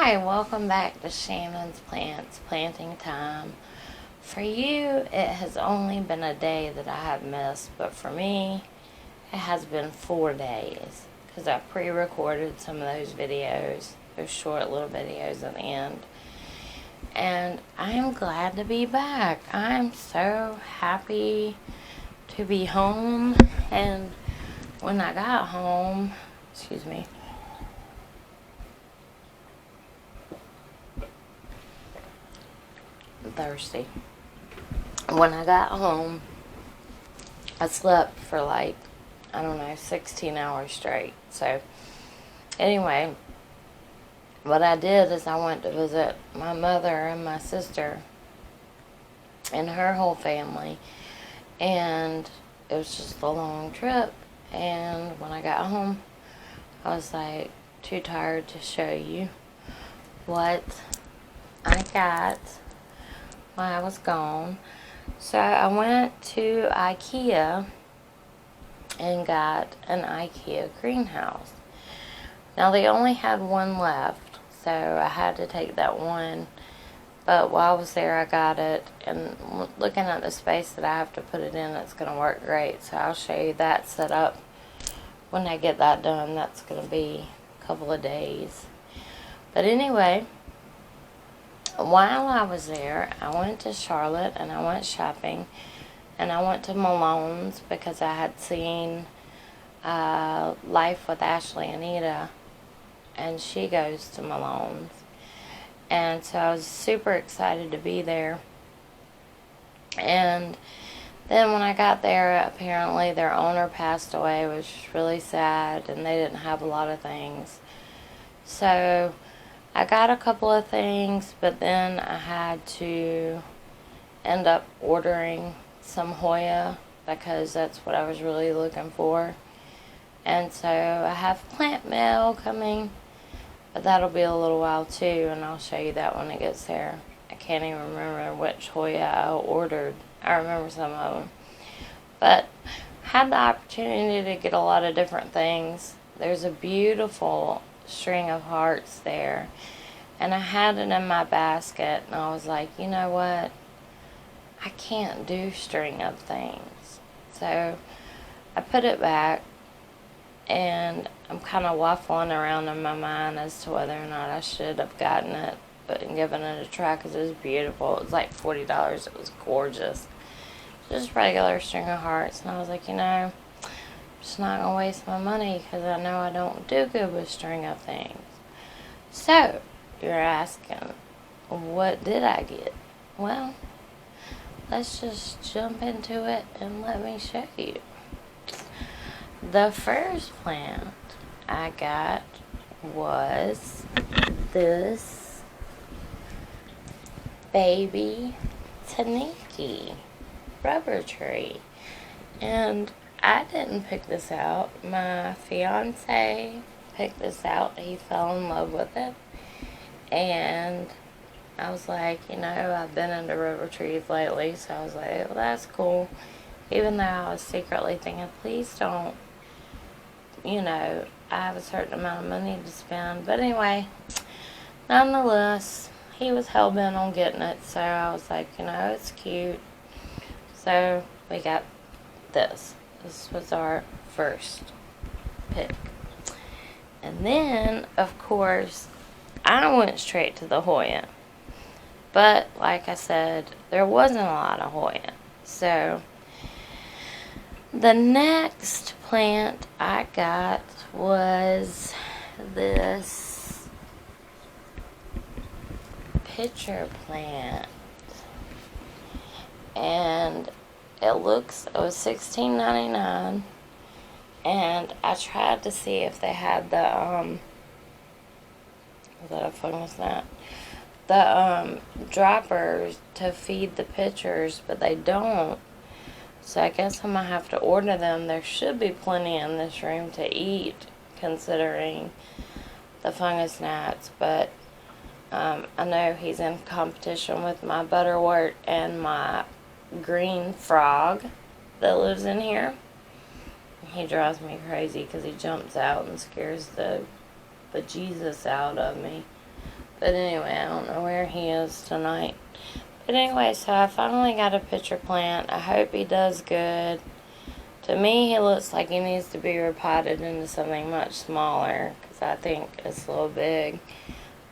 Hi, welcome back to Shannon's Plants Planting Time. For you, it has only been a day that I have missed, but for me, it has been 4 days because I pre-recorded some of those videos, those short little videos at the end. And I am glad to be back. I'm so happy to be home. And when I got home, excuse me, I'm thirsty. When I got home, I slept for like, 16 hours straight. So, anyway, what I did is I went to visit my mother and my sister and her whole family. And it was just a long trip. And when I got home, I was like too tired to show you what I got while I was gone. So I went to Ikea and got an Ikea greenhouse. Now they only had one left, so I had to take that one. But while I was there, I got it, and looking at the space that I have to put it in, it's going to work great. So I'll show you that set up when I get that done. That's going to be a couple of days. But anyway, while I was there, I went to Charlotte and I went shopping, and I went to Malone's because I had seen Life with Ashley Anita, and she goes to Malone's. And so I was super excited to be there. And then when I got there, apparently their owner passed away, which was really sad, and they didn't have a lot of things. So I got a couple of things, but then I had to end up ordering some Hoya because that's what I was really looking for. And so I have plant mail coming, but that'll be a little while too, and I'll show you that when it gets there. I can't even remember which Hoya I ordered. I remember some of them. But I had the opportunity to get a lot of different things. There's a beautiful string of hearts there, and I had it in my basket, and I was like, you know what, I can't do string of things. So I put it back, and I'm kind of waffling around in my mind as to whether or not I should have gotten it but given it a try, because it was beautiful. It was like $40. It was gorgeous. Just regular string of hearts. And I was like, I'm just not going to waste my money because I know I don't do good with string of things. So, you're asking, what did I get? Well, let's just jump into it and let me show you. The first plant I got was this baby Tineke Rubber Tree. And I didn't pick this out. My fiance picked this out. He fell in love with it. And I was like, I've been into rubber trees lately, so I was like, well, that's cool. Even though I was secretly thinking, please don't, I have a certain amount of money to spend. But anyway, nonetheless, he was hell-bent on getting it, so I was like, it's cute. So we got this. This was our first pick. And then, of course, I went straight to the Hoya. But, like I said, there wasn't a lot of Hoya. So the next plant I got was this pitcher plant. And it was $16.99. And I tried to see if they had the, is that a fungus gnat? The droppers to feed the pitchers, but they don't. So I guess I'm going to have to order them. There should be plenty in this room to eat, considering the fungus gnats. But I know he's in competition with my butterwort and my green frog that lives in here. He drives me crazy because he jumps out and scares the bejesus out of me. But anyway, I don't know where he is tonight. But anyway, so I finally got a pitcher plant. I hope he does good. To me, he looks like he needs to be repotted into something much smaller, because I think it's a little big.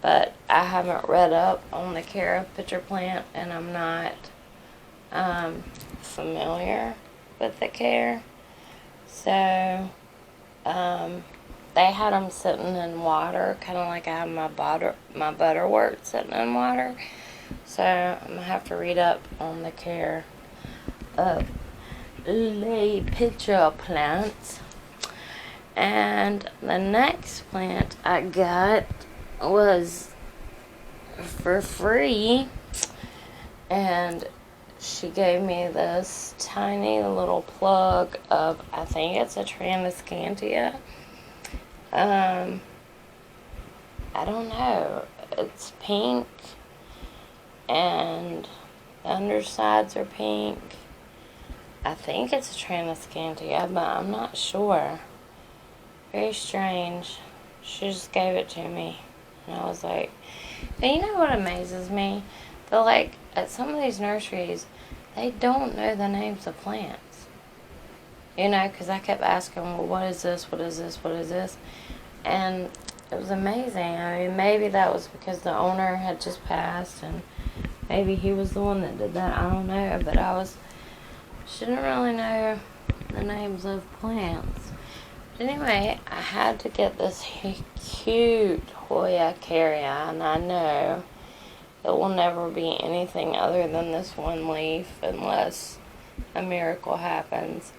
But I haven't read up on the care of pitcher plant, and I'm not familiar with the care. So, they had them sitting in water, kind of like I have my butterwort sitting in water. So I'm going to have to read up on the care of the pitcher plants. And the next plant I got was for free. And she gave me this tiny little plug of, I think it's a Transcantia. I don't know. It's pink, and the undersides are pink. I think it's a Transcantia, but I'm not sure. Very strange. She just gave it to me, and I was like, and you know what amazes me? They're like, at some of these nurseries, they don't know the names of plants. You know, because I kept asking, well, what is this? What is this? What is this? And it was amazing. I mean, maybe that was because the owner had just passed, and maybe he was the one that did that. I don't know. But she didn't really know the names of plants. But anyway, I had to get this cute Hoya Kerrii, and I know it will never be anything other than this one leaf unless a miracle happens.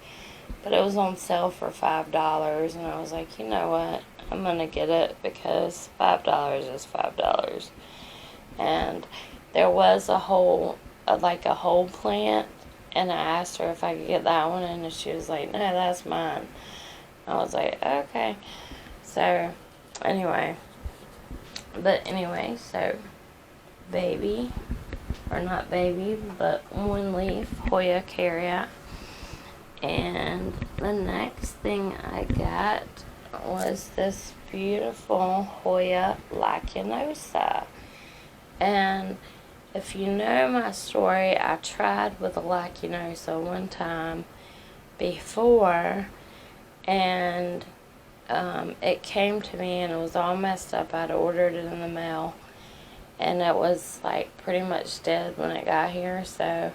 But it was on sale for $5, and I was like, you know what? I'm going to get it because $5 is $5. And there was a whole plant, and I asked her if I could get that one, and she was like, no, that's mine. I was like, okay. So, anyway. So, baby, or not baby, but one leaf, Hoya Carrier. And the next thing I got was this beautiful Hoya Lakinosa. And if you know my story, I tried with a Lakinosa one time before, and it came to me and it was all messed up. I'd ordered it in the mail, and it was like pretty much dead when it got here. So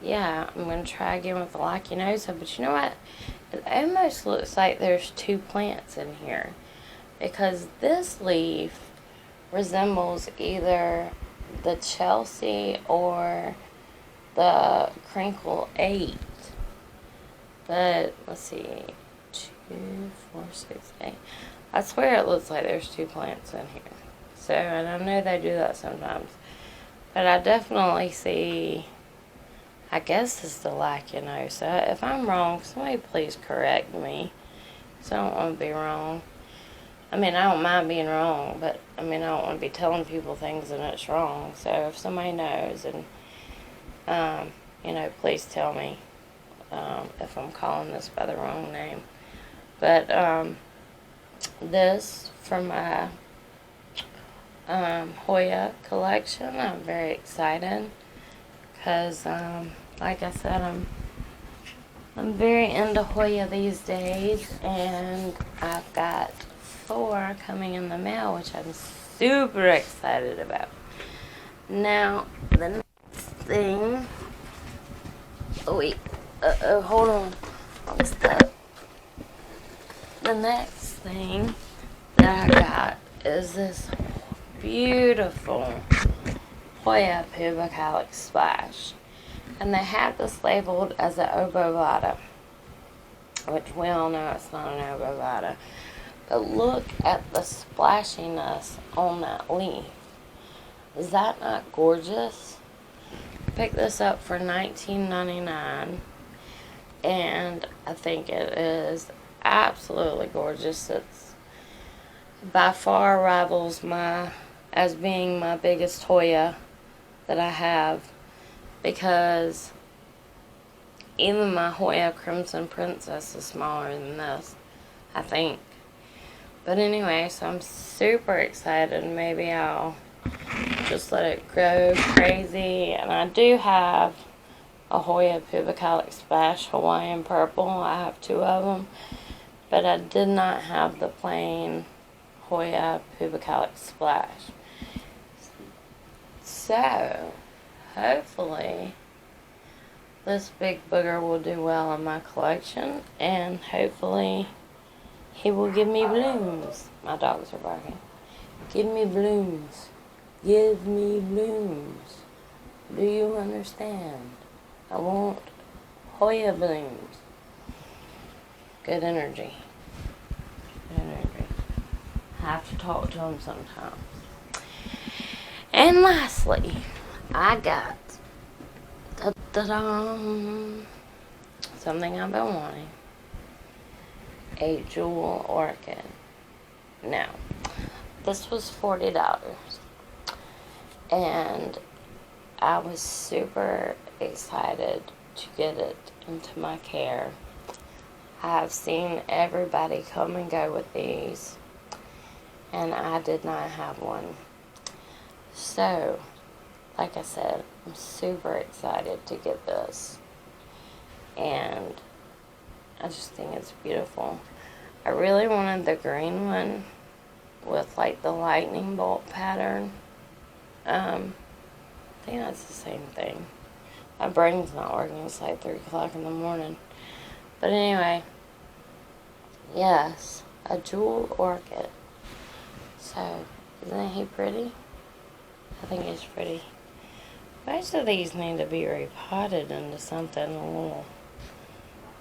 yeah, I'm going to try again with the Lakinosa. But you know what? It almost looks like there's two plants in here, because this leaf resembles either the Chelsea or the Crinkle 8. But let's see, 2, 4, 6, 8. I swear it looks like there's two plants in here. So, and I know they do that sometimes, but I definitely see, I guess it's the Lakinosa. If I'm wrong, somebody please correct me, because I don't want to be wrong. I mean, I don't mind being wrong, but I mean, I don't want to be telling people things and it's wrong. So if somebody knows, and you know, please tell me if I'm calling this by the wrong name. But this from my Hoya collection, I'm very excited because, like I said, I'm very into Hoya these days, and I've got 4 coming in the mail, which I'm super excited about. Now, the next thing, hold on, what's that? The next thing that I got is this beautiful Hoya Pubicalyx Splash, and they have this labeled as an obovata, which we all know it's not an obovata. But look at the splashiness on that leaf. Is that not gorgeous? Picked this up for $19.99, and I think it is absolutely gorgeous. It's by far rivals as being my biggest Hoya that I have, because even my Hoya Crimson Princess is smaller than this, I think. But anyway, so I'm super excited. Maybe I'll just let it grow crazy. And I do have a Hoya Pubicalyx Splash Hawaiian purple. I have 2 of them. But I did not have the plain Hoya Pubicalyx Splash. So, hopefully, this big booger will do well in my collection. And hopefully, he will give me blooms. My dogs are barking. Give me blooms. Give me blooms. Do you understand? I want Hoya blooms. Good energy. Good energy. I have to talk to him sometimes. And lastly, I got something I've been wanting. A jewel orchid. Now, this was $40. And I was super excited to get it into my care. I've seen everybody come and go with these, and I did not have one. So, like I said, I'm super excited to get this, and I just think it's beautiful. I really wanted the green one with like the lightning bolt pattern. I think that's the same thing. My brain's not working. It's like 3 o'clock in the morning. But anyway, yes, a jewel orchid. So, isn't he pretty? I think he's pretty. Most of these need to be repotted into something a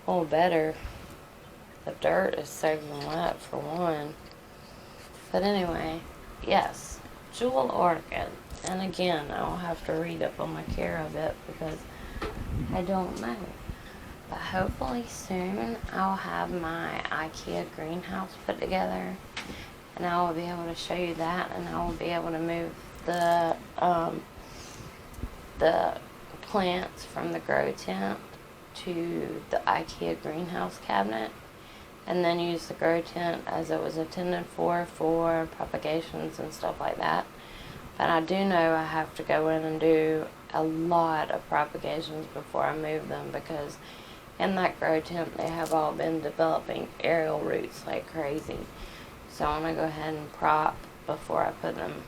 little better. The dirt is soaking wet for one. But anyway, yes, jewel orchid. And again, I'll have to read up on my care of it because I don't know. But hopefully soon I'll have my Ikea greenhouse put together, and I will be able to show you that, and I will be able to move the plants from the grow tent to the Ikea greenhouse cabinet, and then use the grow tent as it was intended for propagations and stuff like that. But I do know I have to go in and do a lot of propagations before I move them, because in that grow tent they have all been developing aerial roots like crazy. So I want to go ahead and prop before I put them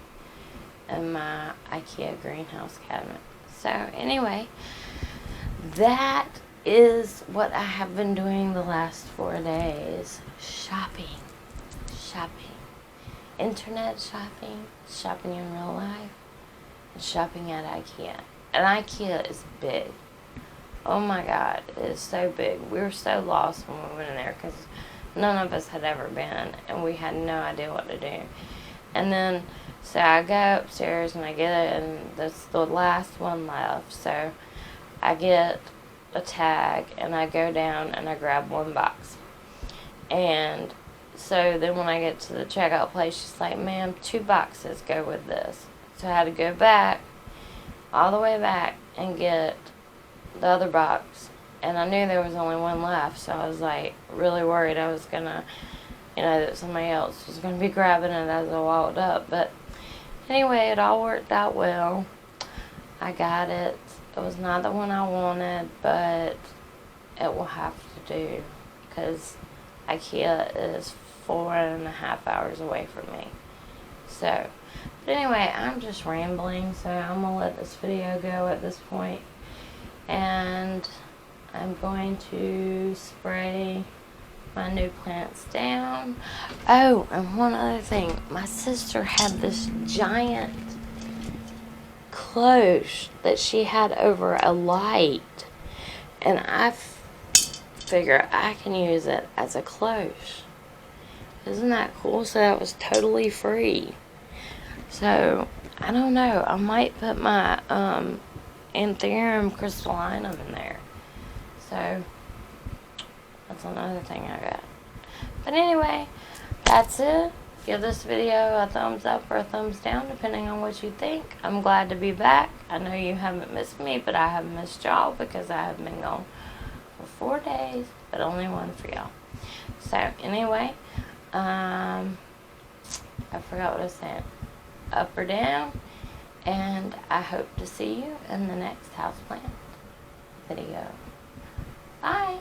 in my Ikea greenhouse cabinet. So anyway, that is what I have been doing the last 4 days. Shopping. Internet shopping, shopping in real life, and shopping at Ikea. And Ikea is big. Oh my God, it is so big. We were so lost when we went in there because none of us had ever been, and we had no idea what to do. And then, so I go upstairs and I get it, and that's the last one left. So I get a tag and I go down and I grab 1 box. And so then when I get to the checkout place, she's like, ma'am, 2 boxes go with this. So I had to go back, all the way back, and get the other box. And I knew there was only 1 left, so I was like really worried I was gonna, that somebody else was gonna be grabbing it as I walked up. But anyway, it all worked out well. I got it. It was not the one I wanted, but it will have to do, because Ikea is 4.5 hours away from me. So, but anyway, I'm just rambling, so I'm gonna let this video go at this point, and I'm going to spray my new plants down. Oh, and one other thing, my sister had this giant cloche that she had over a light, and I figure I can use it as a cloche. Isn't that cool? So that was totally free. So I don't know, I might put my Anthurium crystallinum in there. So that's another thing I got. But anyway, that's it. Give this video a thumbs up or a thumbs down, depending on what you think. I'm glad to be back. I know you haven't missed me, but I have missed y'all because I have been gone for 4 days, but only 1 for y'all. So anyway, I forgot what I was saying. Up or down. And I hope to see you in the next houseplant video. Bye.